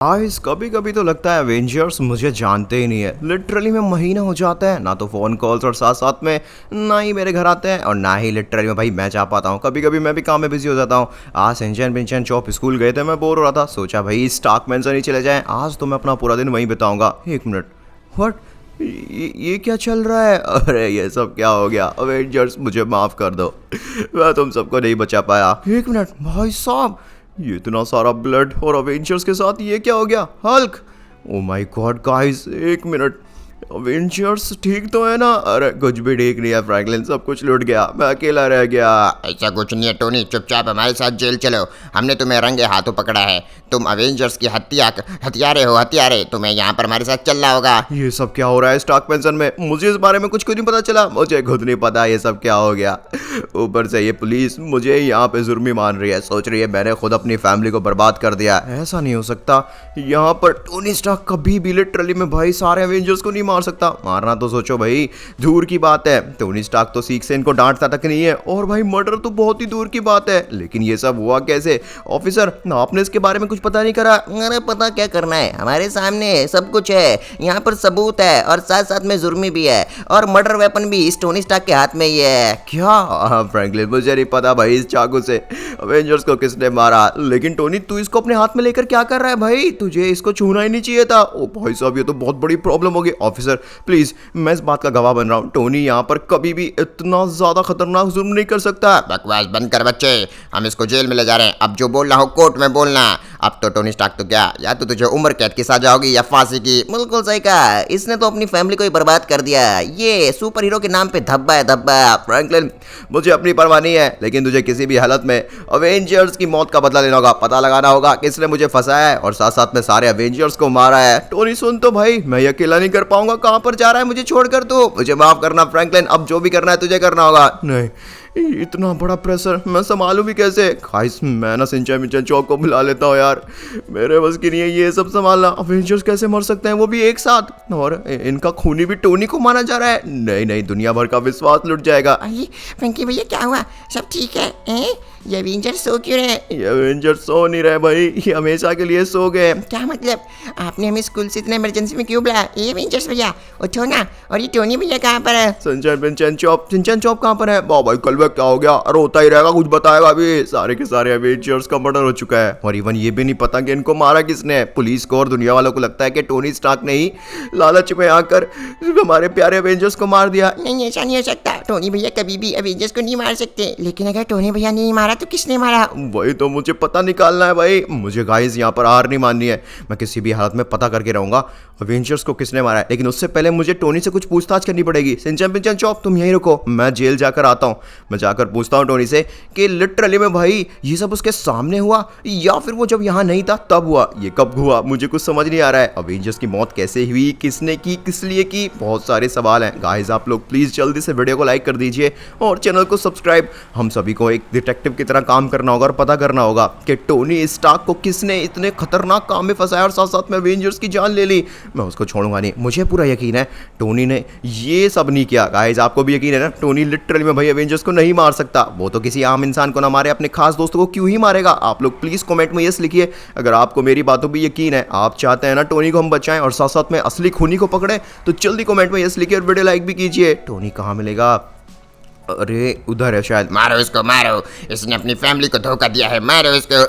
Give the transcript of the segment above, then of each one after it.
Guys कभी कभी तो लगता है एवेंजर्स मुझे जानते ही नहीं है। लिटरली में महीना हो जाता है ना तो फोन कॉल्स और साथ साथ में ना ही मेरे घर आते हैं और ना ही लिटरली में भाई मैं जा पाता हूँ। कभी कभी मैं भी काम में बिजी हो जाता हूँ। आज सिंचन पिंचन चौप स्कूल गए थे, मैं बोर हो रहा था, सोचा भाई स्टार्क मैंशन ही चले जाएं। आज तो मैं अपना पूरा दिन वहीं बिताऊंगा। एक मिनट, व्हाट, ये क्या चल रहा है? अरे ये सब क्या हो गया? अवेंजर्स मुझे माफ कर दो, मैं तुम सबको नहीं बचा पाया। एक मिनट भाई साहब, ये इतना सारा ब्लड और अवेंजर्स के साथ ये क्या हो गया? Hulk, oh my God guys, एक मिनट, अवेंजर्स ठीक तो है ना? अरे कुछ भी ठीक नहीं है फ्रैंकलिन, सब कुछ लूट गया, मैं अकेला रह गया। ऐसा कुछ नहीं है टोनी, चुपचाप हमारे साथ जेल चलो। हमने तुम्हें रंगे हाथों पकड़ा है। तुम अवेंजर्स की हथियारे हो, हथियारे। तुम्हें यहाँ पर हमारे साथ चलना होगा। ये सब क्या हो रहा है स्टार्क मैंशन में? मुझे इस बारे में कुछ नहीं पता चला, मुझे खुद नहीं पता ये सब क्या हो गया। ऊपर से ये पुलिस मुझे यहाँ पे जुर्मी मान रही है, सोच रही है मैंने खुद अपनी फैमिली को बर्बाद कर दिया। ऐसा नहीं हो सकता, यहाँ पर टोनी स्टार्क कभी भी लिटरली में भाई सारे अवेंजर्स को नहीं मार सकता। मारना तो सोचो भाई दूर की बात है, टोनी स्टार्क तो सीख से इनको डांटता तक नहीं है, और भाई मर्डर तो बहुत ही दूर की बात है। लेकिन ये सब हुआ कैसे? ऑफिसर, आपने इसके बारे में कुछ पता नहीं करा? अरे पता क्या करना है, हमारे सामने सब कुछ है। यहाँ पर सबूत है और साथ साथ में जुर्मी भी है, और मर्डर वेपन भी इस टोनी स्टार्क के हाथ में ही है। क्या? फ्रैंकलिन मुझे नहीं पता भाई इस चाकू से अवेंजर्स को किसने मारा। लेकिन टोनी तू इसको अपने हाथ में लेकर क्या कर रहा है भाई? तुझे इसको छूना ही नहीं चाहिए था। ओ भाई साहब, ये तो बहुत बड़ी प्रॉब्लम होगी। ऑफिसर प्लीज, मैं इस बात का गवाह बन रहा हूँ, टोनी यहाँ पर कभी भी इतना ज्यादा खतरनाक जुर्म नहीं कर सकता। बकवास बंद कर बच्चे, हम इसको जेल में ले जा रहे हैं। अब जो बोलना हो कोर्ट में बोलना। अब तो टोनी स्टार्क तो क्या, या तो तुझे उम्र कैद की सजा होगी या फांसी की। बिल्कुल सही कहा, इसने तो अपनी फैमिली को ही बर्बाद कर दिया। ये सुपर हीरो के नाम पे धब्बा है, धब्बा। फ्रैंकलिन मुझे अपनी परवाह नहीं है, लेकिन तुझे किसी भी हालत में अवेंजर्स की मौत का बदला लेना होगा। पता लगाना होगा किसने मुझे फंसाया है और साथ साथ में सारे अवेंजर्स को मारा है। टोनी सुन तो भाई, मैं ये अकेला नहीं कर पाऊंगा। कहां पर जा रहा है मुझे छोड़कर तू? मुझे माफ करना फ्रैंकलिन, अब जो भी करना है तुझे करना होगा। नहीं, इतना बड़ा प्रेशर मैं संभालूं भी कैसे? गाइस मैं ना सिंचन मिंचन चौक को बुला लेता हूँ यार, मेरे बस की नहीं है ये सब संभालना। अवेंजर्स कैसे मर सकते हैं वो भी एक साथ? और इनका खूनी भी टोनी को माना जा रहा है। नहीं नहीं, दुनिया भर का विश्वास लुट जाएगा। अरे फ्रैंकी भैया, क्या हुआ? सब ठीक है? ये एवेंजर्स सो क्यों रहे? ये अवेंजर्स सो नहीं रहे भाई, ये हमेशा के लिए सो गए। क्या मतलब? आपने हमें स्कूल से इतना इमरजेंसी में क्यों बुलाया? ये एवेंजर्स भैया उठो ना। और ये टोनी भैया कहाँ पर है? सिंचन चौप कहाँ पर है? भाई कल क्या हो गया? रोता ही रहेगा, कुछ बताएगा अभी? सारे के सारे अवेंजर्स का मर्डर हो चुका है, और इवन ये भी नहीं पता कि इनको मारा किसने। पुलिस को और दुनिया वालों को लगता है कि टोनी स्टार्क ने ही लालच में आकर हमारे प्यारे अवेंजर्स को मार दिया। नहीं, ऐसा नहीं हो सकता। टोनी भैया कभी भी अवेंजर्स को नहीं मार सकते। लेकिन अगर टोनी भैया नहीं मारा तो किसने मारा? वही तो मुझे पता निकालना है भाई। मुझे गाइस यहाँ पर हार नहीं माननी है, मैं किसी भी हालत में पता करके रहूंगा अवेंजर्स को किसने मारा है। लेकिन उससे पहले मुझे टोनी से कुछ पूछताछ करनी पड़ेगी। सिंचन पिंचन चौप तुम यहीं रुको, मैं जेल जाकर आता हूँ। मैं जाकर पूछता हूँ टोनी से कि लिटरली में भाई ये सब उसके सामने हुआ या फिर वो जब यहाँ नहीं था तब हुआ? ये कब हुआ मुझे कुछ समझ नहीं आ रहा है। अवेंजर्स की मौत कैसे हुई, किसने की, किस लिए की? बहुत सारे सवाल हैं। गाइस आप लोग प्लीज जल्दी से वीडियो को लाइक कर दीजिए और चैनल को सब्सक्राइब। हम सभी को एक डिटेक्टिव की तरह काम करना होगा और पता करना होगा कि टोनी स्टार्क को किसने इतने खतरनाक काम में फंसाया और साथ साथ में अवेंजर्स की जान ले ली। मैं उसको छोड़ूंगा नहीं, मुझे पूरा यकीन है टोनी ने ये सब नहीं किया। गाइस आपको भी यकीन है ना? टोनी लिटरली में भाई अवेंजर्स को नहीं मार सकता। वो तो किसी आम इंसान को ना मारे, अपने खास दोस्तों को क्यों ही मारेगा? आप लोग प्लीज कमेंट में यस लिखिए अगर आपको मेरी बातों पर यकीन है। आप चाहते हैं ना टोनी को हम बचाएं और साथ साथ में असली खूनी को पकड़े, तो जल्दी कमेंट में यस लिखिए और वीडियो लाइक भी कीजिए। टोनी कहाँ मिलेगा? अरे उधर है शायद। मारो इसको, मारो। इसने अपनी फैमिली को धोखा दिया है, मारो इसको।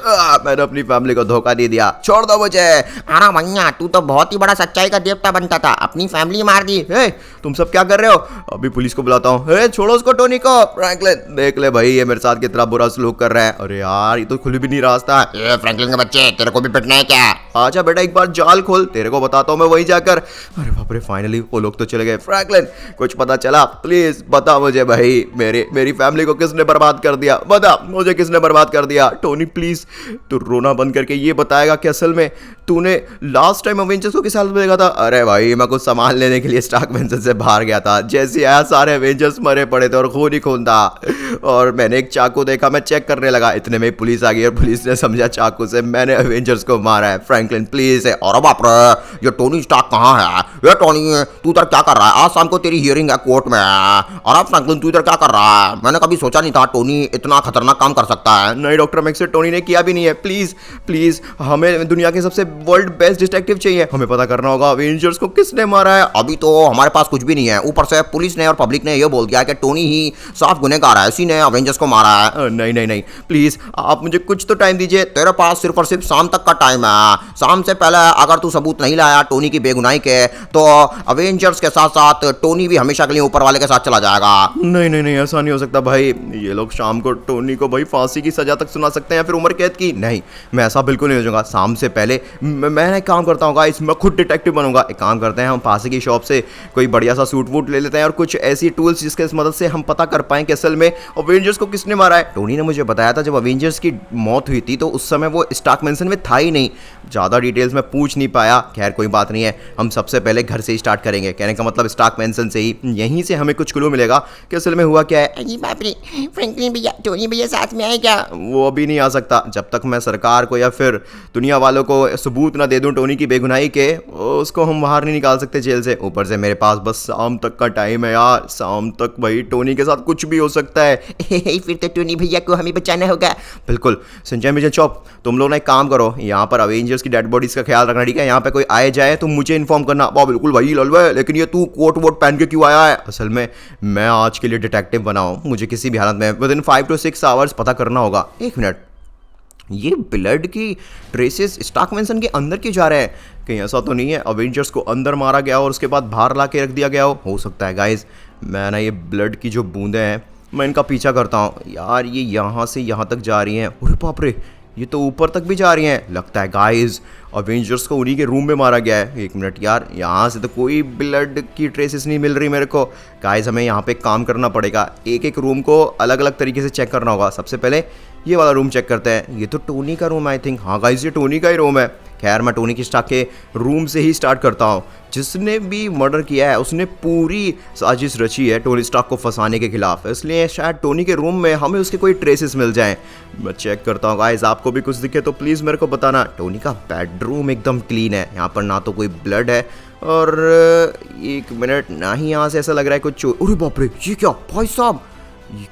मैंने अपनी फैमिली को धोखा दे दिया, छोड़ दो मुझे। अरे भैया, तू तो बहुत ही बड़ा सच्चाई का देवता बनता था, अपनी फैमिली मार दी। तुम सब क्या कर रहे हो? अभी पुलिस को बुलाता हूँ। छोड़ो उसको, टोनी को। फ्रैंकलिन देख ले भाई, ये मेरे साथ कितना बुरा सलूक कर रहा है। अरे यार ये तो खुल भी नहीं रास्ता। ये फ्रैंकलिन के बच्चे, तेरे को भी पिटना है क्या? आजा बेटा, एक बार जाल खोल, तेरे को बताता हूँ मैं वहीं जाकर। अरे बाप रे, फाइनली वो लोग तो चले गए। फ्रैंकलिन कुछ पता चला? प्लीज बता मुझे भाई, मेरी फैमिली को किसने बर्बाद कर दिया? बता मुझे किसने बर्बाद कर दिया? टोनी प्लीज तू रोना बंद करके ये बताएगा कि असल में तूने लास्ट टाइम अवेंजर्स को किस हालत में देखा था? अरे भाई मैं कुछ सामान लेने के लिए स्टार्क मैंशन से बाहर गया था, जैसे आया सारे अवेंजर्स मरे पड़े थे और खून ही खून था, और मैंने एक चाकू देखा, मैं चेक करने लगा, इतने में पुलिस आ गई और पुलिस ने समझा चाकू से मैंने अवेंजर्स को मारा है। Franklin please. और बाप रे, ये टोनी स्टार्क कहाँ है? ये टोनी, तू इधर क्या कर रहा है? आज शाम को तेरी हियरिंग है कोर्ट में। और फ्रैंकलिन तू इधर क्या कर रहा है? मैंने कभी सोचा नहीं था टोनी इतना खतरनाक काम कर सकता है। नहीं डॉक्टर मैक्स, टोनी ने किया भी नहीं है। प्लीज प्लीज, हमें दुनिया के सबसे वर्ल्ड बेस्ट डिटेक्टिव चाहिए। हमें पता करना होगा अवेंजर्स को किसने मारा है। अभी तो हमारे पास कुछ भी नहीं है, ऊपर से पुलिस ने और पब्लिक ने ये बोल दिया कि टोनी ही साफ गुनहगार है, इसी ने अवेंजर्स को मारा है। नहीं नहीं नहीं, प्लीज आप मुझे कुछ तो टाइम दीजिए। तेरे पास सिर्फ और सिर्फ शाम तक का टाइम है। शाम से पहले अगर तू सबूत नहीं लाया टोनी की बेगुनाही के, तो अवेंजर्स के साथ साथ टोनी भी हमेशा के लिए ऊपर वाले के साथ चला जाएगा। नहीं नहीं नहीं, ऐसा नहीं हो सकता भाई। ये लोग शाम को टोनी को भाई फांसी की सजा तक सुना सकते हैं या फिर उम्र कैद की। नहीं, मैं ऐसा बिल्कुल नहीं हो जाऊंगा। शाम से पहले मैं एक काम करता हूँ गाइस, मैं खुद डिटेक्टिव बनूंगा। एक काम करते हैं, हम फांसी की शॉप से कोई बढ़िया सा सूट वूट ले लेते हैं और कुछ ऐसी टूल्स जिसके मदद से हम पता कर पाएं कि असल में अवेंजर्स को किसने मारा है। टोनी ने मुझे बताया था जब अवेंजर्स की मौत हुई थी तो उस समय वो स्टार्क मैंशन में था ही नहीं। ज़्यादा डिटेल्स में पूछ नहीं पाया। खैर कोई बात नहीं है, हम सबसे पहले घर से ही स्टार्ट करेंगे। कहने का मतलब स्टार्क मैंशन से ही, यहीं से हमें कुछ क्लू मिलेगा कि असल में हुआ क्या है। अरे बाप रे, फ्रैंकलिन भैया, टोनी भैया साथ में आए क्या? वो अभी नहीं आ सकता जब तक मैं सरकार को या फिर दुनिया वालों को सबूत ना दे दूं टोनी की बेगुनाही के, उसको हम बाहर नहीं निकाल सकते जेल से। ऊपर से मेरे पास बस शाम तक का टाइम है यार। शाम तक भाई टोनी के साथ कुछ भी हो सकता है। फिर तो टोनी भैया को हमें बचाना होगा। बिल्कुल। सिंचन मिजन चौप, तुम लोग ना एक काम करो, यहाँ पर अवेंजर्स की डेड बॉडीज का ख्याल रखना, ठीक है? यहाँ पे कोई आए जाए तो मुझे इन्फॉर्म करना। बिल्कुल भाई ललवे, लेकिन ये तू कोट वोट पहन के क्यों आया है? असल में मैं आज के लिए डिटेक्टिव बना हूँ, मुझे किसी भी हालत में विद इन 5 to 6 आवर्स पता करना होगा। एक मिनट, ये ब्लड की ट्रेसेस स्टार्क मैंशन के अंदर क्यों जा रहे हैं? कहीं ऐसा तो नहीं है अवेंजर्स को अंदर मारा गया और उसके बाद बाहर ला के रख दिया गया हो सकता है गाइज। मैं ना ये ब्लड की जो बूंदें हैं मैं इनका पीछा करता हूँ यार। ये यहाँ से यहाँ तक जा रही हैं। अरे बाप रे, ये तो ऊपर तक भी जा रही हैं। लगता है गाइज अवेंजर्स को उन्हीं के रूम में मारा गया है। एक मिनट यार, यहाँ से तो कोई ब्लड की ट्रेसेस नहीं मिल रही मेरे को। गाइज हमें यहाँ पे काम करना पड़ेगा, एक एक रूम को अलग अलग तरीके से चेक करना होगा। सबसे पहले ये वाला रूम चेक करते हैं। ये तो टोनी का रूम आई थिंक। हाँ गाइज, ये टोनी का ही रूम है। खैर मैं टोनी की स्टार्क के रूम से ही स्टार्ट करता हूँ। जिसने भी मर्डर किया है उसने पूरी साजिश रची है टोनी स्टार्क को फंसाने के खिलाफ, इसलिए शायद टोनी के रूम में हमें उसके कोई ट्रेसेस मिल जाएं। मैं चेक करता हूँ गाइस, आपको भी कुछ दिखे तो प्लीज़ मेरे को बताना। टोनी का बेडरूम एकदम क्लीन है, यहाँ पर ना तो कोई ब्लड है और एक मिनट, ना ही यहाँ से ऐसा लग रहा है कुछ अरे बाप रे, ये क्या भाई साहब,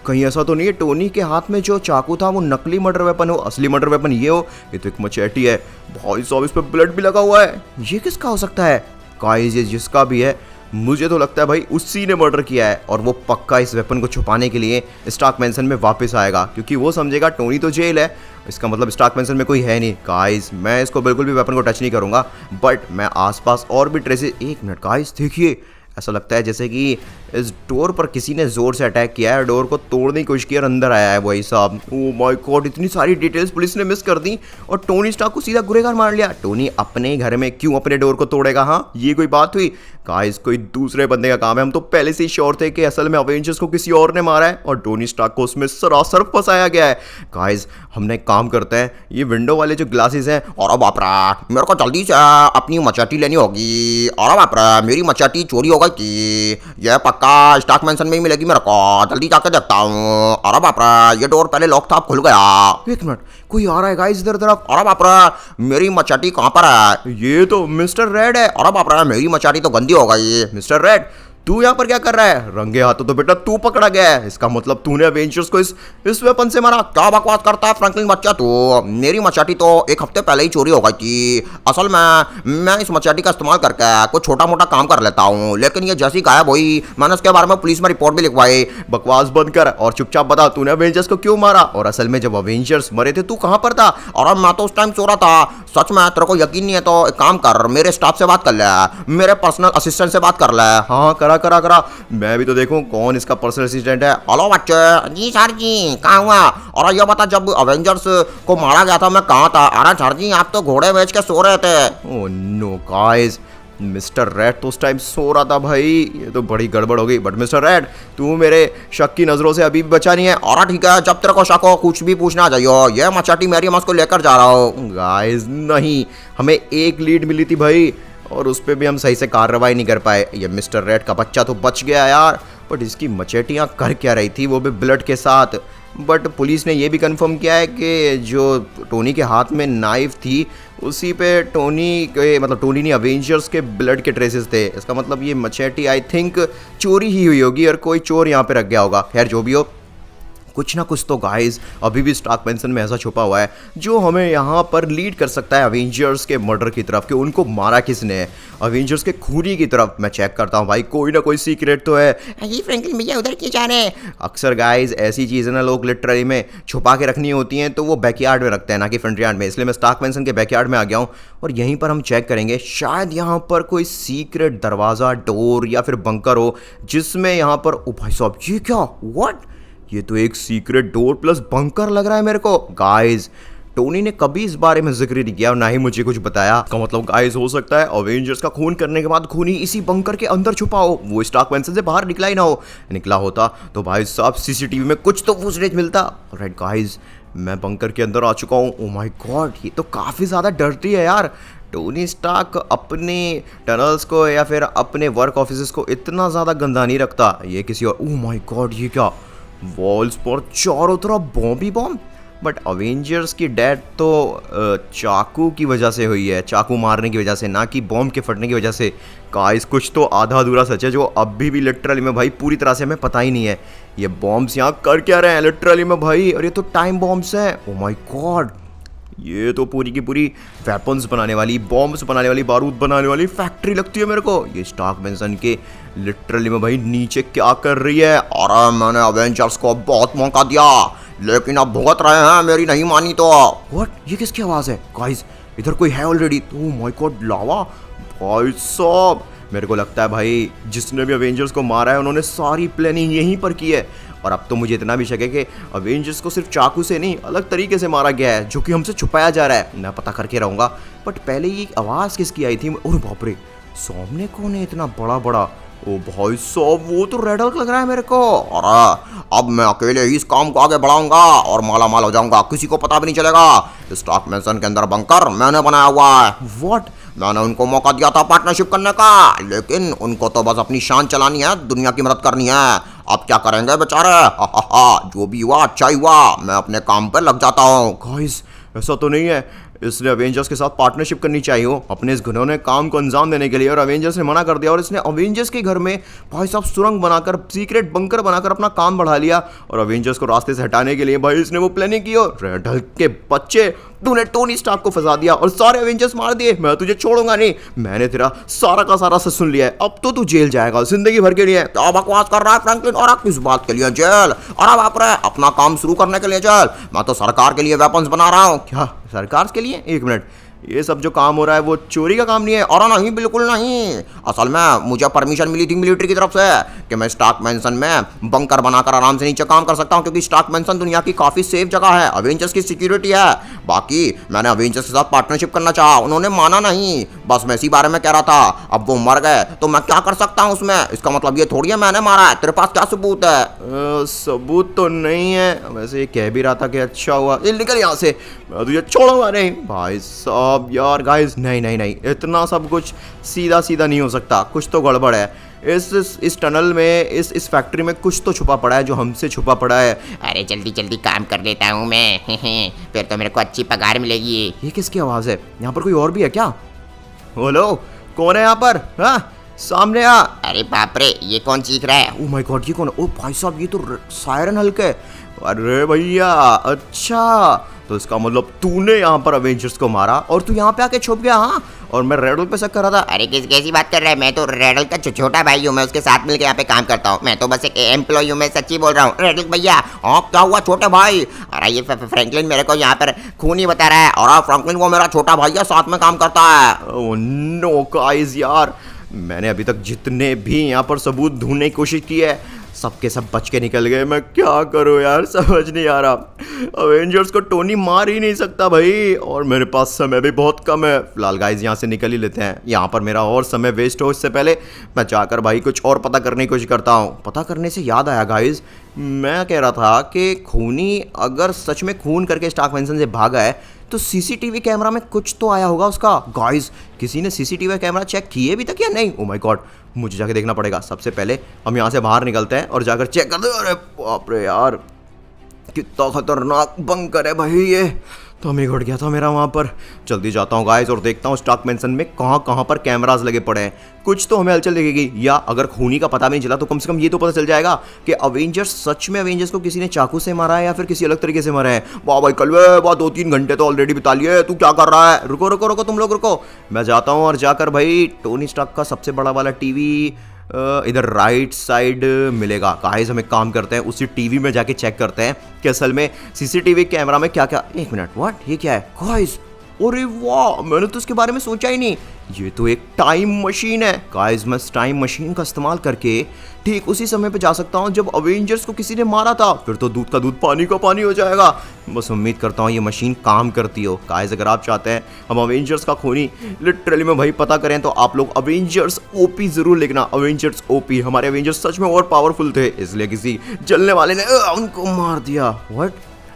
कहीं ऐसा तो नहीं है टोनी के हाथ में जो चाकू था वो नकली मर्डर वेपन हो, असली मर्डर वेपन ये हो? ये तो एक मचेटी है भाई साहब, इस पर ब्लड भी लगा हुआ है। ये किसका हो सकता है? गाइस ये जिसका भी है मुझे तो लगता है भाई उसी ने मर्डर किया है और वो पक्का इस वेपन को छुपाने के लिए स्टार्क मैंशन में वापस आएगा, क्योंकि वो समझेगा टोनी तो जेल है, इसका मतलब स्टार्क मैंशन में कोई है नहीं। गाइस मैं इसको बिल्कुल भी वेपन को टच नहीं करूंगा, बट मैं आसपास और भी ट्रेसेस। एक मिनट गाइस देखिए, ऐसा लगता है जैसे कि इस डोर पर किसी ने जोर से अटैक किया है, डोर को तोड़ने की कोशिश की और अंदर आया है वही साहब। ओह माय गॉड, इतनी सारी डिटेल्स पुलिस ने मिस कर दी और टोनी स्टार्क को सीधा गुनहगार मान लिया। टोनी अपने घर में क्यों अपने डोर को तोड़ेगा? हाँ ये कोई बात हुई? गाइस कोई दूसरे बंदे का काम है। हम तो पहले से ही श्योर थे कि असल में अवेंजर्स को किसी और ने मारा है और टोनी स्टार्क को उसमें सरासर फंसाया गया है। गाइस हमने एक काम करते हैं, ये विंडो वाले जो ग्लासेस हैं, और बाप रे, मेरे को जल्दी से अपनी मचाटी लेनी होगी। और बाप रे, मेरी मचाटी चोरी हो गई थी, यह पक्का स्टार्क मैंशन में ही मिलेगी मेरे को। जल्दी जाकर देखता हूँ। और बाप रे, ये डोर पहले लॉक था, खुल गया। एक मिनट, कोई आ रहा है गाइस इधर तरफ। और बाप रे, मेरी मचाटी कहाँ पर है? ये तो मिस्टर रेड है। और बाप रे, मेरी मचाटी तो गंदी हो गई। मिस्टर रेड तू यहाँ पर क्या कर रहा है? रंगे हाथों तो बेटा तू पकड़ा गया है, इसका मतलब तूने अवेंजर्स को इस वेपन से मारा। क्या बकवास करता है फ्रैंकलिन बच्चा तू? मेरी मचाटी तो एक हफ्ते पहले ही चोरी हो गई थी। असल में मैं इस मचाटी का इस्तेमाल करके कुछ छोटा मोटा काम कर लेता हूँ, लेकिन ये जैसी गायब हुई मैंने उसके बारे में पुलिस में रिपोर्ट भी लिखवाई। बकवास बंद कर और चुपचाप बता तूने अवेंजर्स को क्यों मारा, और असल में जब अवेंजर्स मरे थे तू कहाँ पर था? और मैं तो उस टाइम सो रहा था। सच में तेरे को यकीन नहीं है तो एक काम कर, मेरे स्टाफ से बात कर ले, मेरे पर्सनल असिस्टेंट से बात कर ले। हाँ करा करा करा, मैं भी तो देखूं कौन इसका पर्सनल असिस्टेंट है। हेलो बच्चे। जी सर जी, कहाँ हुआ? और ये बता, जब अवेंजर्स को मारा गया था मैं कहाँ था? अरे सर जी, आप तो घोड़े बेच के सो रहे थे। Oh no guys, mister Red तो उस टाइम सो रहा था भाई, ये तो बड़ी गड़बड़ हो गई। बट मिस्टर रेड तू मेरे शक की नजरों से अभी भी बचा नहीं है। और ठीक है, जब तेरे को शक हो कुछ भी पूछना जाइयो, ये मचाटी मेरी, मैं उसको लेकर जा रहा हूँ। गाइस नहीं, हमें एक लीड मिली थी भाई और उस पर भी हम सही से कार्रवाई नहीं कर पाए। ये मिस्टर रेड का बच्चा तो बच गया यार, बट इसकी मचेटियाँ कर क्या रही थी, वो भी ब्लड के साथ। बट पुलिस ने ये भी कंफर्म किया है कि जो टोनी के हाथ में नाइफ थी उसी पे टोनी के मतलब टोनी नहीं अवेंजर्स के ब्लड के ट्रेसेस थे। इसका मतलब ये मचेटी आई थिंक चोरी ही हुई होगी और कोई चोर यहाँ पे रख गया होगा। खैर जो भी हो, कुछ ना कुछ तो गाइस अभी भी स्टार्क मैंसन में ऐसा छुपा हुआ है जो हमें यहाँ पर लीड कर सकता है अवेंजर्स के मर्डर की तरफ कि उनको मारा किसने है, अवेंजर्स के खूनी की तरफ। मैं चेक करता हूँ भाई, कोई ना कोई सीक्रेट तो है। ये फ्रैंकलिन भैया उधर क्यों जा रहे हैं? अक्सर गाइस ऐसी चीज़ें ना लोग लिटरली में छुपा के रखनी होती हैं तो वो बैकयार्ड में रखते हैं ना कि फ्रंट यार्ड में, इसलिए मैं स्टार्क मैंसन के बैकयार्ड में आ गया हूँ और यहीं पर हम चेक करेंगे। शायद यहाँ पर कोई सीक्रेट दरवाज़ा, डोर या फिर बंकर हो जिसमें यहाँ पर ओ भाई साहब ये क्या, व्हाट, ये तो एक सीक्रेट डोर प्लस बंकर लग रहा है मेरे को। गाइस टोनी ने कभी इस बारे में जिक्र नहीं किया और ना ही मुझे कुछ बताया। का मतलब गाइस हो सकता है अवेंजर्स का खून करने के बाद खूनी इसी बंकर के अंदर छुपा हो, वो स्टार्क मैंसन से बाहर निकला ही ना हो। निकला होता तो भाई साहब सीसीटीवी में कुछ तो फुटेज मिलता। ऑलराइट गाइस, मैं बंकर के अंदर आ चुका हूँ। ओ माय गॉड, ये तो काफ़ी ज़्यादा डर्टी है यार। टोनी स्टार्क अपने टनल्स को या फिर अपने वर्क ऑफिस को इतना ज़्यादा गंदा नहीं रखता, ये किसी और। ओ माय गॉड, ये क्या, वॉल्स पर चारों तरफ bomb he bomb. But Avengers की डेथ तो चाकू की वजह से हुई है, चाकू मारने की वजह से, ना कि बॉम्ब के फटने की वजह से। गाइस कुछ तो आधा अधूरा सच है जो अभी भी लिटरली में भाई पूरी तरह से हमें पता ही नहीं है। ये बॉम्ब्स यहाँ कर क्या रहे हैं लिटरली में भाई, और ये तो टाइम बॉम्ब्स हैं। ओ माय गॉड, ये तो पूरी की पूरी वेपन्स बनाने वाली, बॉम्ब्स बनाने वाली, बारूद बनाने वाली फैक्ट्री लगती है मेरे को। ये स्टार्क मैंसन के लिटरली में भाई नीचे क्या कर रही है। अरे मैंने अवेंजर्स को बहुत मौका दिया लेकिन अब भुगत रहे हैं, मेरी नहीं मानी तो। व्हाट, ये किसकी आवाज़ है? गाइस इधर कोई है ऑलरेडी। ओ माय गॉड, लावा भाई साहब, मेरे को लगता है भाई जिसने भी अवेंजर्स को मारा है उन्होंने सारी प्लानिंग यहीं पर की है। और अब तो मुझे इतना भी शक है कि अवेंजर्स को सिर्फ चाकू से नहीं अलग तरीके से मारा गया है जो कि हमसे छुपाया जा रहा है। मैं पता करके रहूँगा। बट पहले ये आवाज़ किसकी आई थी? और बाप रे, सामने कौन है इतना बड़ा बड़ा? ओ भाई साहब, वो तो रेड हल्क लग रहा है मेरे को। अरे अब मैं अकेले ही इस काम को आगे बढ़ाऊंगा और माला माल हो जाऊंगा, किसी को पता भी नहीं चलेगा। स्टार्क मैंसन के अंदर बंकर मैंने बनाया हुआ है। व्हाट? मैंने उनको मौका दिया था पार्टनरशिप करने का, लेकिन उनको तो बस अपनी शान चलानी है, दुनिया की मदद करनी है। अब क्या करेंगे बेचारे? हा हा हा, जो भी हुआ अच्छा ही हुआ, मैं अपने काम पे लग जाता हूँ। गाइस ऐसा तो नहीं है, इसने अवेंजर्स के साथ पार्टनरशिप करनी चाहिए हो अपने इस घिनौने काम को अंजाम देने के लिए, और अवेंजर्स ने मना कर दिया और इसने अवेंजर्स के घर में भाई साहब सुरंग बनाकर, सीक्रेट बंकर बनाकर अपना काम बढ़ा लिया। और अवेंजर्स को रास्ते से हटाने के लिए भाई इसने वो प्लानिंग की। और रेड हल्क के बच्चे, तूने टोनी स्टार्क को फंसा दिया और सारे अवेंजर्स मार दिए। मैं तुझे छोड़ूंगा नहीं, मैंने तेरा सारा का सारा सच सुन लिया है, अब तो तू जेल जाएगा जिंदगी भर के लिए। क्या बकवास कर रहा है फ्रैंकलिन? और आप किस बात के लिए जेल? और अब आप अपना काम शुरू करने के लिए जेल? मैं तो सरकार के लिए वेपन्स बना रहा हूँ। क्या सरकार के लिए? एक मिनट, ये सब जो काम हो रहा है वो चोरी का काम नहीं है? और नहीं, बिल्कुल नहीं। असल में मुझे परमिशन मिली थी मिलिट्री की तरफ से कि मैं स्टार्क मैंसन में बंकर बनाकर आराम से नीचे काम कर सकता हूं, क्योंकि स्टार्क मैंसन दुनिया की काफ़ी सेफ जगह है, अवेंजर्स की सिक्योरिटी है। बाकी मैंने अवेंजर्स के साथ पार्टनरशिप करना चाहा, उन्होंने माना नहीं, बस मैं इसी बारे में कह रहा था। अब वो मर गए तो मैं क्या कर सकता हूँ उसमें? इसका मतलब ये थोड़ी है मैंने मारा है। तेरे पास क्या सबूत है? सबूत तो नहीं है, वैसे ये कह भी रहा था कि अच्छा हुआ, निकल यहाँ से, मैं तुझे छोड़ूंगा नहीं। भाई साहब यार गाइस, नहीं नहीं नहीं, इतना सब कुछ सीधा सीधा नहीं हो सकता, कुछ तो गड़बड़ है। इस टनल में, इस फैक्ट्री में कुछ तो छुपा पड़ा है जो हमसे छुपा पड़ा है। अरे जल्दी जल्दी काम कर लेता हूँ मैं फिर तो मेरे को अच्छी पगार मिलेगी। ये किसकी आवाज़ है? यहाँ पर कोई और भी है क्या? हेलो, कौन है यहाँ पर? हाँ, सामने आ। अरे बाप रे, ये कौन चीख रहा है? ओ माय गॉड, ये कौन है? ओ भाई साहब, ये तो सायरन हल्क है। अरे भैया, अच्छा तो इसका मतलब तूने यहाँ पर अवेंजर्स को मारा और तू यहाँ पे आके छुप गया? हाँ, और मैं रेड हल्क पे शक कर रहा था। अरे कैसी बात कर रहा है? मैं तो रेड हल्क का छोटा भाई हूँ, मैं उसके साथ मिलकर यहाँ पे काम करता हूँ, मैं तो बस एक एम्प्लॉय हूँ, मैं सच्ची बोल रहा हूँ। रेड हल्क भैया। हाँ क्या हुआ छोटे भाई? अरे ये फ्रैंकलिन मेरे को यहाँ पर खूनी बता रहा है। और फ्रैंकलिन वो मेरा छोटा भाई है, साथ में काम करता है। ओह नो गाइस यार, मैंने अभी तक जितने भी यहाँ पर सबूत ढूंढने की कोशिश की है सबके सब बच के निकल गए। मैं क्या करूँ यार, समझ नहीं आ रहा। अवेंजर्स को टोनी मार ही नहीं सकता भाई, और मेरे पास समय भी बहुत कम है। फिलहाल गाइस यहाँ से निकल ही लेते हैं, यहाँ पर मेरा और समय वेस्ट हो इससे पहले मैं जाकर भाई कुछ और पता करने की कोशिश करता हूँ। पता करने से याद आया गाइस, मैं कह रहा था कि खूनी अगर सच में खून करके स्टार्क मैंसन से भागा है तो सीसीटीवी कैमरा में कुछ तो आया होगा उसका। गाइस, किसी ने सीसीटीवी कैमरा चेक किए भी तक या नहीं? ओ माय गॉड, मुझे जाके देखना पड़ेगा। सबसे पहले हम यहाँ से बाहर निकलते हैं और जाकर चेक करते हैं। अरे बाप रे यार, कितना खतरनाक बंकर है भाई ये। तो मैं घुट गया था मेरा वहाँ पर। जल्दी जाता हूँ गाइस और देखता हूँ स्टार्क मैंसन में कहाँ कहाँ पर कैमरास लगे पड़े हैं। कुछ तो हमें हलचल दिखेगी, या अगर खूनी का पता भी नहीं चला तो कम से कम ये तो पता चल जाएगा कि अवेंजर्स सच में अवेंजर्स को किसी ने चाकू से मारा है या फिर किसी अलग तरीके से मारा है। वाह भाई कलवे, वाह 2-3 घंटे तो ऑलरेडी बिता लिए, तू क्या कर रहा है? रुको रुको रुको, तुम लोग रुको। मैं जाता हूँ और जाकर भाई टोनी स्टार्क का सबसे बड़ा वाला टीवी इधर राइट साइड मिलेगा। गाइस हम एक काम करते हैं, उसी टीवी में जाके चेक करते हैं कि असल में सीसीटीवी कैमरा में क्या क्या। एक मिनट, व्हाट, ये क्या है गाइस? अरे वाह, मैंने तो इसके बारे में सोचा ही नहीं। ये तो एक टाइम मशीन है गाइस। मैं इस टाइम मशीन का इस्तेमाल करके ठीक उसी समय पे जा सकता हूँ जब अवेंजर्स को किसी ने मारा था। फिर तो दूध का दूध पानी का पानी हो जाएगा। बस उम्मीद करता हूँ ये मशीन काम करती हो। गाइस अगर आप चाहते हैं हम अवेंजर्स का खूनी लिटरली में भाई पता करें तो आप लोग अवेंजर्स ओपी जरूर लिखना। अवेंजर्स ओपी, हमारे अवेंजर्स सच में और पावरफुल थे, इसलिए किसी जलने वाले ने उनको मार दिया। व्हाट,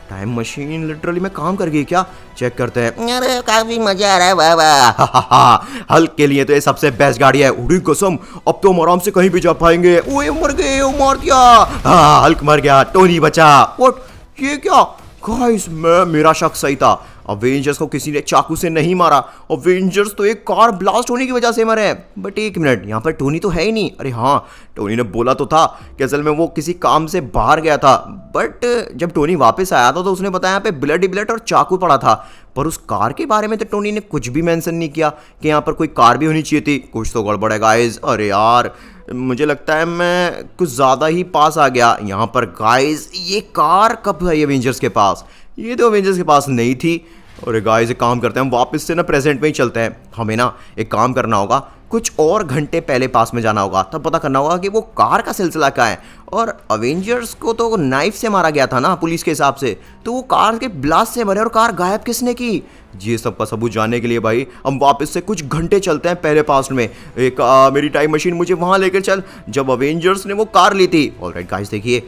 टाइम मशीन लिटरली में काम कर गई क्या? चेक करते हैं। अरे काफी मजा आ रहा है, वाह वाह। हल्क के लिए तो ये सबसे बेस्ट गाड़ी है। उड़ी कसम, अब तो हम आराम से कहीं भी जा पाएंगे। ओए मर गए, ओ मार दिया। हाँ, हल्क मर गया, टोनी बचा। व्हाट, ये क्या गाइस? मेरा शक सही था, अवेंजर्स को किसी ने चाकू से नहीं मारा। अवेंजर्स तो एक कार ब्लास्ट होने की वजह से मरे हैं। बट एक मिनट, यहाँ पर टोनी तो है ही नहीं। अरे हाँ, टोनी ने बोला तो था कि असल में वो किसी काम से बाहर गया था। बट जब टोनी वापस आया था तो उसने बताया यहाँ पे ब्लड ही ब्लड और चाकू पड़ा था। पर उस कार के बारे में तो टोनी ने कुछ भी मेंशन नहीं किया कि यहाँ पर कोई कार भी होनी चाहिए थी। कुछ तो गड़बड़ है गाइस। अरे यार, मुझे लगता है मैं कुछ ज़्यादा ही पास आ गया यहाँ पर। गाइस ये कार कब आई अवेंजर्स के पास? ये तो अवेंजर्स के पास नहीं थी। और गाइस एक काम करते हैं, हम वापस से ना प्रेजेंट में ही चलते हैं। हमें ना एक काम करना होगा, कुछ और घंटे पहले पास में जाना होगा, तब पता करना होगा कि वो कार का सिलसिला क्या है। और अवेंजर्स को तो नाइफ से मारा गया था ना पुलिस के हिसाब से, तो वो कार के ब्लास्ट से मरे और कार गायब किसने की? ये सब का सबूत जानने के लिए भाई हम वापस से कुछ घंटे चलते हैं पहले पास्ट में। एक मेरी टाइम मशीन मुझे वहाँ लेकर चल जब अवेंजर्स ने वो कार ली थी। ऑलराइट गाइस, देखिए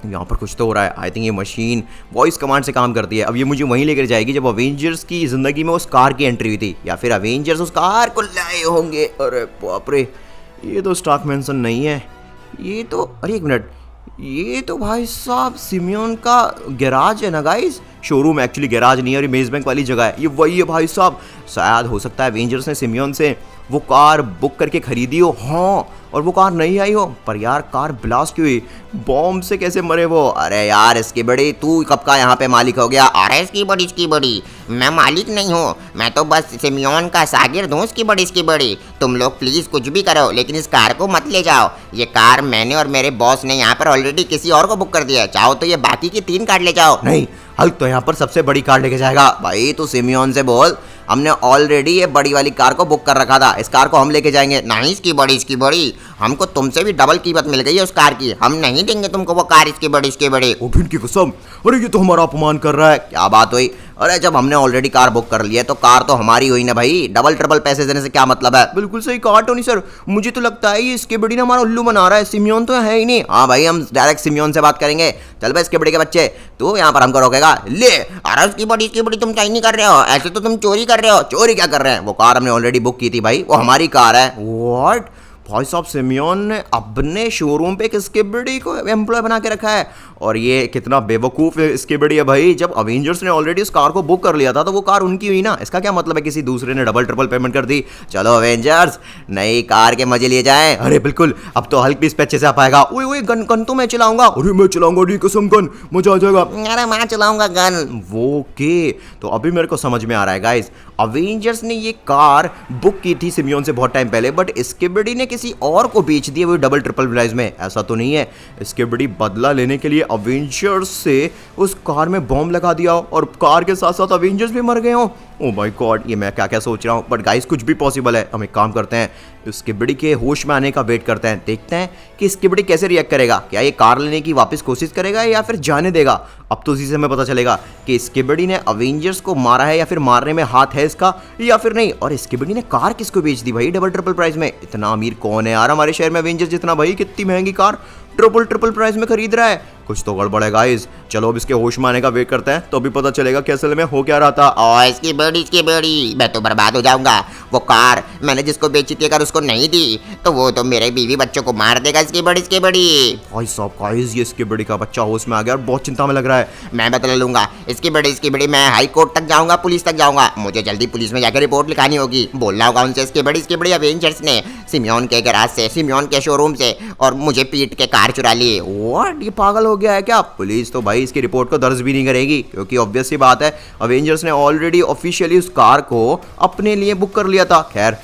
यहाँ पर कुछ तो हो रहा है। आई थिंक ये मशीन वॉइस कमांड से काम करती है। अब ये मुझे वहीं लेकर जाएगी जब अवेंजर्स की ज़िंदगी में उस कार की एंट्री हुई थी, या फिर अवेंजर्स उस कार को लाए होंगे। अरे बाप रे, ये तो स्टार्क मैंसन नहीं है। ये तो, अरे एक मिनट, ये तो भाई साहब सिमियोन का गैराज है ना गाइस। शोरूम एक्चुअली गैराज नहीं है और ये मेज बैंक वाली जगह है। ये वही है भाई साहब। शायद हो सकता है अवेंजर्स ने सिमियोन से वो कार बुक करके खरीदी हो। हाँ, और वो कार नहीं आई हो। पर यार कार ब्लास्ट क्यों हुई? बॉम्ब से कैसे मरे वो? अरे यार इसकी बड़ी, तू कब का यहाँ पे मालिक हो गया? अरे इसकी बड़ी, मैं मालिक नहीं हूँ, मैं तो बस सिमियोन का शागिर्द हूँ। इसकी बड़ी, तुम लोग प्लीज कुछ भी करो लेकिन इस कार को मत ले जाओ। ये कार मैंने और मेरे बॉस ने यहाँ पर ऑलरेडी किसी और को बुक कर दिया है। चाहो तो ये बाकी की 3 कार ले जाओ। नहीं, हल्क तो यहाँ पर सबसे बड़ी कार लेके जाएगा। भाई तू सिमियोन से बोल, हमने ऑलरेडी ये बड़ी वाली कार को बुक कर रखा था, इस कार को हम लेके जाएंगे। नहीं इसकी बड़ी, हमको तुमसे भी डबल कीमत मिल गई है उस कार की। हम नहीं देंगे तुमको वो कार। इसकी बड़ी। ओठिन की कसम, अरे ये तो हमारा अपमान कर रहा है। क्या बात हुई? अरे जब हमने ऑलरेडी कार बुक कर ली है तो कार तो हमारी हुई ना भाई। डबल ट्रिपल पैसे देने से क्या मतलब है? बिल्कुल सही कहा टोनी सर। मुझे तो लगता है ये इसके बड़ी ना हमारा उल्लू बना रहा है। सिमियोन तो है ही नहीं। हाँ भाई, हम डायरेक्ट सिमियोन से बात करेंगे। चल भाई इसके बड़े के बच्चे, तू यहाँ पर हमको रोकेगा? ले। अरे इसकी बड़ी, तुम क्या नहीं कर रहे हो? ऐसे तो तुम चोरी कर रहे हो। चोरी क्या कर रहे हैं? वो कार हमने ऑलरेडी बुक की थी भाई, वो हमारी कार है। व्हाट? भाई साहब सिमियोन ने अपने शोरूम पे एक स्केबिडी को एम्प्लॉय बना के रखा है। और ये कितना बेवकूफ़ स्केबिडी है भाई। जब अवेंजर्स ने ऑलरेडी उस कार को बुक कर लिया था तो वो कार उनकी हुई ना। इसका क्या मतलब है किसी दूसरे ने डबल ट्रिपल पेमेंट कर दी? चलो अवेंजर्स, नई कार के मजे लिए जाएं। अरे बिल्कुल, अब तो हल्क भी इस पे अच्छे से आ पाएगा। ओए गन तो मैं चलाऊंगा। अरे मैं चलाऊंगा, डी कसम गन, मजा आ जाएगा। अरे मैं चलाऊंगा गन। वो के तो अभी मेरे को समझ में आ रहा है गाइस। अवेंजर्स ने ये कार बुक की थी सिमियोन से बहुत टाइम पहले, बट स्केबिडी ने किसी और को बेच दी है वो डबल ट्रिपल प्राइस में। ऐसा तो नहीं है। स्केबिडी बदला लेने के लिए अवेंजर्स से उस कार में बॉम्ब लगा दिया और कार के साथ साथ अवेंजर्स भी मर गए हो। ओ माय गॉड, ये मैं क्या क्या सोच रहा हूँ। बट गाइस कुछ भी पॉसिबल है। हम एक काम करते हैं, स्केबिडी के होश में आने का वेट करते हैं। देखते हैं कि स्केबिडी कैसे रिएक्ट करेगा। क्या ये कार लेने की वापस कोशिश करेगा या फिर जाने देगा? अब तो इसी से हमें पता चलेगा कि स्केबिडी ने अवेंजर्स को मारा है या फिर मारने में हाथ है इसका या फिर नहीं। और स्केबिडी ने कार किसको बेच दी भाई डबल ट्रिपल प्राइस में? इतना अमीर कौन है यार हमारे शहर में अवेंजर्स जितना भाई? कितनी महंगी कार। ट्रिपल ट्रिपल प्राइस में खरीद रहा है। कुछ तो गड़बड़ है गाइस। चलो अब इसके होश में आने का वेट करते हैं, तो अभी पता चलेगा कि असल में हो क्या रहा था। और इसकी बड़ी मैं तो बर्बाद हो जाऊंगा। वो कार मैंने जिसको बेची थी, अगर उसको नहीं दी तो वो तो मेरे बीवी बच्चों को मार देगा। इसकी बड़ी भाई साहब गाइस, ये इसके बड़ी का बच्चा होश में आ गया और बहुत चिंता में लग रहा है। मैं बदला लूंगा। इसकी बड़ी मैं हाई कोर्ट तक जाऊंगा, पुलिस तक जाऊंगा। मुझे जल्दी पुलिस में जाकर रिपोर्ट लिखानी होगी। बोलना होगा उनसे इसकी बड़ी अवेंजर्स ने सिमियोन के गैराज से, सिमियोन के शोरूम से, और मुझे पीट के कार चुरा ली। व्हाट, ये पागल हो गया है क्या? पुलिस तो भाई इसकी रिपोर्ट को दर्ज भी नहीं करेगी, क्योंकि ऑब्वियस सी बात है अवेंजर्स ने ऑलरेडी ऑफिशियली उस कार को अपने लिए बुक कर लिया था। खैर,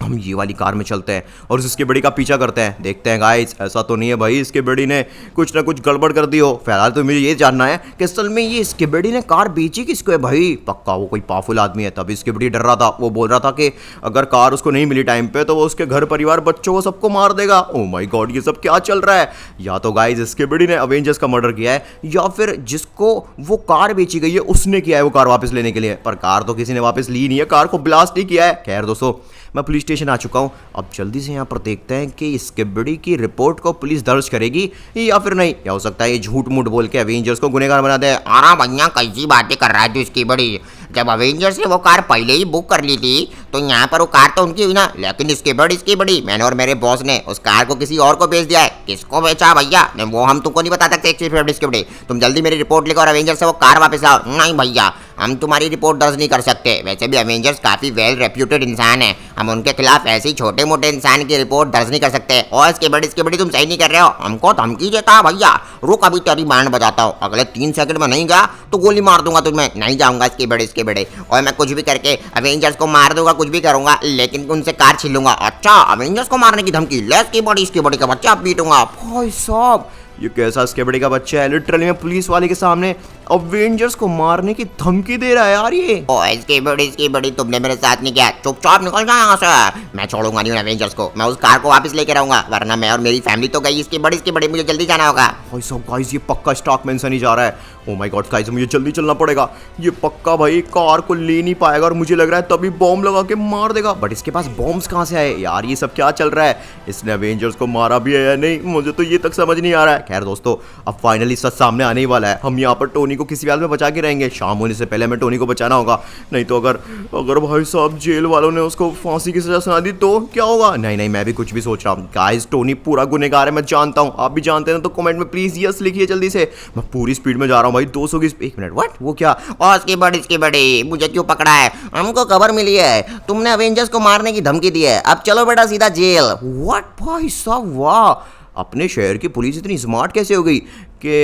हम ये वाली कार में चलते हैं और इसके बड़ी का पीछा करते हैं। देखते हैं गाइस, ऐसा तो नहीं है भाई इसके बड़ी ने कुछ ना कुछ गड़बड़ कर दी हो। फिलहाल तो मुझे ये जानना है कि असल में ये इसके बड़ी ने कार बेची किसको है भाई। पक्का वो कोई पावरफुल आदमी है, तभी इसके बड़ी डर रहा था। वो बोल रहा था कि अगर कार उसको नहीं मिली टाइम पे तो वो उसके घर परिवार बच्चों को सबको मार देगा। ओह माय गॉड, ये सब क्या चल रहा है? या तो गाइस इसके बड़ी ने अवेंजर्स का मर्डर किया है, या फिर जिसको वो कार बेची गई है उसने किया है वो कार वापस लेने के लिए। पर कार तो किसी ने वापस ली नहीं है, कार को ब्लास्ट नहीं किया है। खैर दोस्तों, मैं पुलिस स्टेशन आ चुका हूँ। अब जल्दी से यहाँ पर देखते हैं कि इसके बड़ी की रिपोर्ट को पुलिस दर्ज करेगी या फिर नहीं। या हो सकता है ये झूठ मूठ बोल के अवेंजर्स को गुनहगार बना दे। अरे भैया, कैसी बातें कर रहा है तू इसकी बड़ी। जब अवेंजर्स ने वो कार पहले ही बुक कर ली थी तो यहाँ पर वो कार तो उनकी हुई ना, लेकिन इसकी बड़ी मैंने और मेरे बॉस ने उस कार को किसी और को बेच दिया है। किसको बेचा भैया, वो हम तुमको नहीं बता सकते। इसकी बड़ी, तुम जल्दी मेरी रिपोर्ट लिखो और अवेंजर्स से वो कार वापस लाओ। नहीं भैया, हम तुम्हारी रिपोर्ट दर्ज नहीं कर सकते। वैसे भी अवेंजर्स काफी वेल रेप्यूटेड इंसान है, हम उनके खिलाफ ऐसे ही छोटे मोटे इंसान की रिपोर्ट दर्ज नहीं कर सकते। और इसकी बड़ी तुम सही नहीं कर रहे हो, हमको धमकी देता है भैया। रुक, अभी तेरी बैंड बजाता हूँ, अगले 3 सेकंड में नहीं गया तो गोली मार दूंगा तुम्हें। नहीं जाऊंगा इसके बड़े, और मैं कुछ भी करके अवेंजर्स को मार दूंगा, कुछ भी करूंगा, लेकिन उनसे कार छीन लूंगा। अच्छा, अवेंजर्स को मारने की धमकी ले, इसकी बड़ी का बच्चा पीटूंगा। भाई साहब, ये कैसा इसके बड़े का बच्चा है? लिटरली में पुलिस वाले के सामने अवेंजर्स को मारने की धमकी दे रहा है यार ये। ओ इसकी बड़ी तुमने मेरे साथ नहीं किया, चुपचाप निकल जा यहाँ से। मैं छोड़ूंगा नहीं अवेंजर्स को, मैं उस कार को वापस लेके रहूंगा, वरना मैं और मेरी फैमिली तो गई। इसकी बड़ी मुझे जल्दी जाना होगा। भाई साहब गाइस, ये पक्का स्टॉक मेंशन ही जा रहा है। ओ माय गॉड गाइस, मुझे जल्दी चलना पड़ेगा। ये पक्का भाई कार को ले नहीं पाएगा और मुझे लग रहा है तभी बॉम्ब लगा के मार देगा। बट इसके पास बॉम्ब्स कहाँ से आए यार? ये सब क्या चल रहा है? इसने अवेंजर्स को मारा भी है या नहीं, मुझे तो ये तक समझ नहीं आ रहा है। खैर दोस्तों, अब फाइनली सच सामने आने ही वाला है। हम यहाँ पर टोनी को किसी हाल में बचा के रहेंगे। शाम होने से पहले हमें टोनी को बचाना होगा, नहीं तो अगर भाई साहब जेल वालों ने उसको फांसी की सजा सुना दी तो क्या होगा? नहीं, मैं भी कुछ भी सोच रहा हूँ। गाइस, टोनी पूरा गुनहगार है, मैं जानता हूँ। आप भी जानते हैं तो कमेंट में प्लीज यस लिखिए जल्दी से। मैं पूरी स्पीड में जा रहा हूँ भाई, 200 की। एक मिनट, व्हाट? वो क्या? और इसकी बड़ी मुझे क्यों पकड़ा है? हमको खबर मिली है तुमने अवेंजर्स को मारने की धमकी दी है, अब चलो बेटा सीधा जेल। व्हाट भाई साहब, वाह! अपने शहर की पुलिस इतनी स्मार्ट कैसे हो गई कि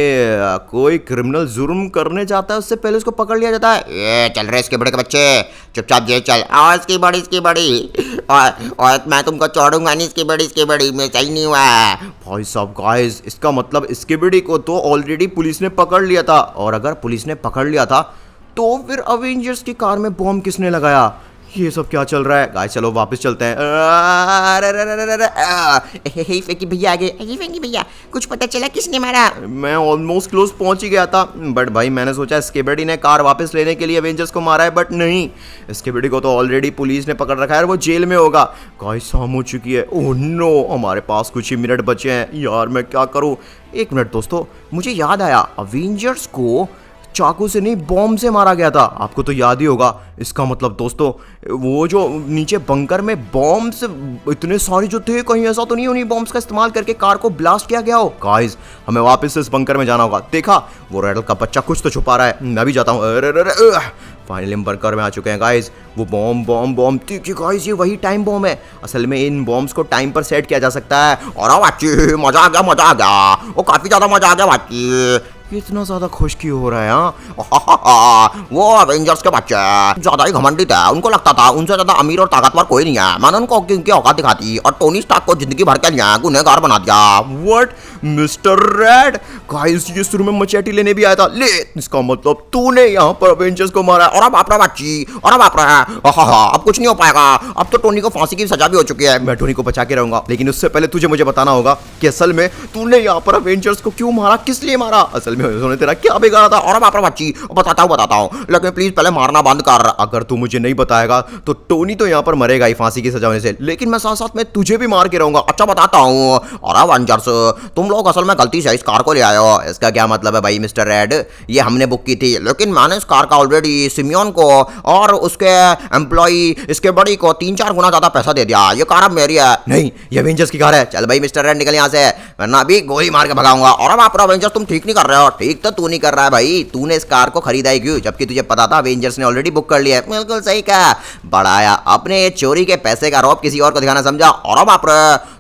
कोई क्रिमिनल जुर्म करने जाता है उससे पहले उसको पकड़ लिया जाता है। ये चल रहे इसके बड़े के बच्चे, चुपचाप जेल चल। और इसकी बड़ी और मैं तुमको छोड़ूंगा नहीं। इसकी बड़ी में सही नहीं हुआ है। भाई साहब गाइस, इसका मतलब इसके बड़ी को तो ऑलरेडी पुलिस ने पकड़ लिया था, और अगर पुलिस ने पकड़ लिया था तो फिर अवेंजर्स की कार में बॉम्ब किसने लगाया? ये सब क्या चल रहा है? गाइस चलो वापस चलते हैं। फेंकी भैया आगे, फेंकी भैया, कुछ पता चला किसने मारा? मैं ऑलमोस्ट क्लोज पहुंच ही गया था, बट भाई मैंने सोचा स्केबेडी ने कार वापस लेने के लिए अवेंजर्स को मारा है, बट नहीं, स्केबेडी को तो ऑलरेडी पुलिस ने पकड़ रखा है और वो जेल में होगा। गाइस शाम हो चुकी है। ओह नो, हमारे पास कुछ ही मिनट बचे हैं यार, मैं क्या करूं? एक मिनट दोस्तों, मुझे याद आया, अवेंजर्स को चाकू से नहीं बॉम्ब से मारा गया था। आपको तो याद ही होगा। इसका मतलब दोस्तों, वो जो नीचे बंकर में बॉम्ब्स इतने सारे जो थे, कहीं ऐसा तो नहीं उन्हीं बॉम्ब्स का इस्तेमाल करके कार को ब्लास्ट किया गया हो। गाइस, हमें वापस से इस बंकर में जाना होगा। देखा, वो रेडल का बच्चा कुछ तो छुपा रहा है। मैं भी जाता हूँ। फाइनली हम बंकर में आ चुके हैं गाइस। वो बॉम्ब देखिए गाइस, ये वही टाइम बॉम्ब है। असल में इन बॉम्ब्स को टाइम पर सेट किया जा सकता है। और बच्ची मजा आ गया, वो काफी ज्यादा मजा आ गया बच्ची। इतना ज्यादा खुश क्यों हो रहा है? हाँ, वो अवेंजर्स के बच्चे ज्यादा ही घमंडी थे। उनको लगता था उनसे ज्यादा अमीर और ताकतवर कोई नहीं है। मैंने उनको उनकी औकात दिखाती और टोनी स्टार्क को जिंदगी भर के लिए गुनहगार बना दिया। What mister red? गाइस, ये शुरू में मचेटी लेने भी आया था। ले, इसका मतलब तूने यहाँ पर अवेंजर्स को मारा। और अब आप बच्ची, और अब आप अब कुछ नहीं हो पाएगा। अब तो टोनी को फांसी की सजा भी हो चुकी है। मैं टोनी को बचा के रहूंगा, लेकिन उससे पहले तुझे मुझे बताना होगा कि असल में तूने यहाँ पर अवेंजर्स को क्यों मारा, किस लिए मारा। असल में में उसने तेरा क्या बिगाड़ा था? और बाप रे बच्ची, बताता हूँ, लेकिन प्लीज पहले मारना बंद कर। अगर तू मुझे नहीं बताएगा तो टोनी तो यहाँ पर मरेगा ही फांसी की सजा होने से, लेकिन मैं साथ साथ में तुझे भी मार के रहूंगा। अच्छा बताता हूँ। और एवेंजर्स, तुम लोग असल में गलती से इस कार को ले आए हो। इसका क्या मतलब है भाई मिस्टर रेड? ये हमने बुक की थी, लेकिन मैंने इस कार का ऑलरेडी सिमियन को और उसके एम्प्लॉई इसके बड़ी को 3-4 गुना ज्यादा पैसा दे दिया। ये कार अब मेरी है। नहीं, ये एवेंजर्स की कार है। चल भाई मिस्टर रेड, निकल यहाँ से, वरना अभी गोली मार के भगाऊंगा। और अब आप एवेंजर्स, तुम ठीक नहीं कर रहे हो। ठीक तो तू नहीं कर रहा है भाई, तूने इस कार को खरीदा ही क्यों, जबकि तुझे पता था एवेंजर्स ने ऑलरेडी बुक कर लिया है। बिल्कुल सही कहा, बढ़ाया अपने चोरी के पैसे का रौब किसी और को दिखाना समझा। और अब आप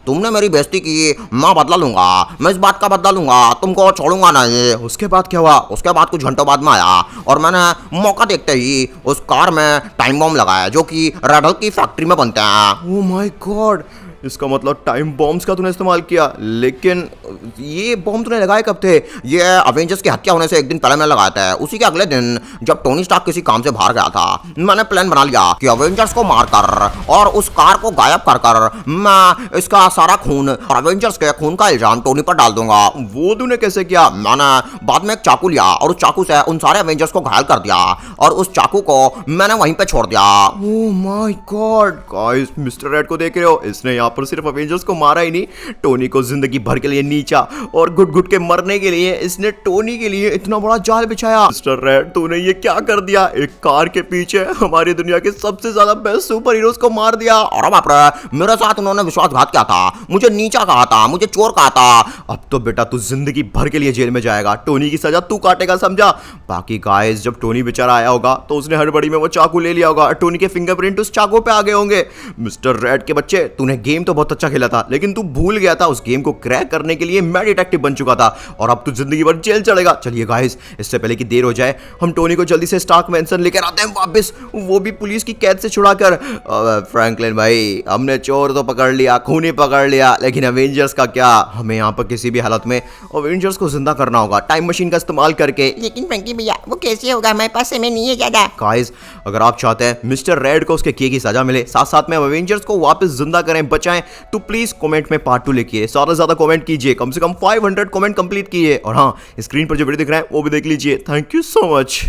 तुमने मेरी बेइज्जती की, मैं बदला लूंगा, मैं इस बात का बदला लूंगा, तुमको छोड़ूंगा नहीं। उसके बाद क्या हुआ? उसके बाद कुछ घंटों बाद में आया और मैंने मौका देखते ही उस कार में टाइम बम लगाया, जो कि रेड हल्क की फैक्ट्री में बनते हैं। ओह माय गॉड, इसका मतलब टाइम बॉम्ब्स का तूने इस्तेमाल किया। लेकिन ये बॉम्ब तूने लगाए कब थे? ये अवेंजर्स की हत्या होने से एक दिन पहले मैंने लगाया था। उसी के अगले दिन जब टोनी स्टार्क किसी काम से बाहर गया था, मैंने प्लान बना लिया कि अवेंजर्स को मारकर और उस कार को गायब कर कर मैं इसका सारा खून और अवेंजर्स के खून का इल्जाम टोनी पर डाल दूंगा। वो तूने कैसे किया? मैंने बाद में एक चाकू लिया और उस चाकू से उन सारे अवेंजर्स को घायल कर दिया और उस चाकू को मैंने वहीं पे छोड़ दिया। Oh my God guys, mister red को देख रहे हो? इसने यहाँ पर सिर्फ अवेंजर्स को मारा ही नहीं, टोनी को जिंदगी भर के लिए नीचा और घुट घुट के मरने के लिए इसने टोनी के लिए इतना बड़ा जाल बिछाया। मिस्टर रेड, तूने ये क्या कर दिया? एक कार के पीछे हमारी दुनिया के सबसे ज्यादा बेस्ट सुपर हीरोज को मार दिया। और बाप रे, मेरे साथ उन्होंने विश्वासघात किया था, मुझे नीचा कहा था, मुझे चोर कहा था। अब तो बेटा तू जिंदगी भर के लिए जेल में जाएगा, टोनी की सजा तू काटेगा, समझा? बाकी गाइस, जब टोनी बेचारा आया होगा तो उसने हड़बड़ी में वो चाकू ले लिया होगा, टोनी के फिंगरप्रिंट उस चाकू पे आ गए होंगे। मिस्टर रेड के बच्चे, तूने गेम तो बहुत अच्छा खेला था, लेकिन तू भूल गया था उस गेम को क्रैक करने के लिए मैं डिटेक्टिव बन चुका था और अब तू जिंदगी भर जेल चलेगा। चलिए गाइस, इससे पहले कि देर हो जाए, हम टोनी को जल्दी से स्टार्क मैंसन लेकर आते हैं वापस, वो भी पुलिस की कैद से छुड़ाकर। फ्रैंकलिन भाई, हमने चोर तो पकड़ लिया, खूनी पकड़ लिया, लेकिन अवेंजर्स का क्या? हमें यहाँ पर किसी भी हालत में अवेंजर्स को जिंदा करना होगा, टाइम मशीन का इस्तेमाल करके। लेकिन फ्रैंकी भैया, वो कैसे होगा? हमारे पास समय नहीं है ज्यादा। गाइस, अगर आप चाहते हैं मिस्टर रेड को उसके किए की सजा मिले, साथ साथ में अवेंजर्स को वापस जिंदा करें, बचाएं, तो प्लीज कमेंट में पार्ट 2 लिखिए, ज्यादा से ज्यादा कमेंट कीजिए, कम से कम 500 कमेंट कंप्लीट कीजिए। और हाँ, स्क्रीन पर जो वीडियो दिख रहा है वो भी देख लीजिए। Thank you so much.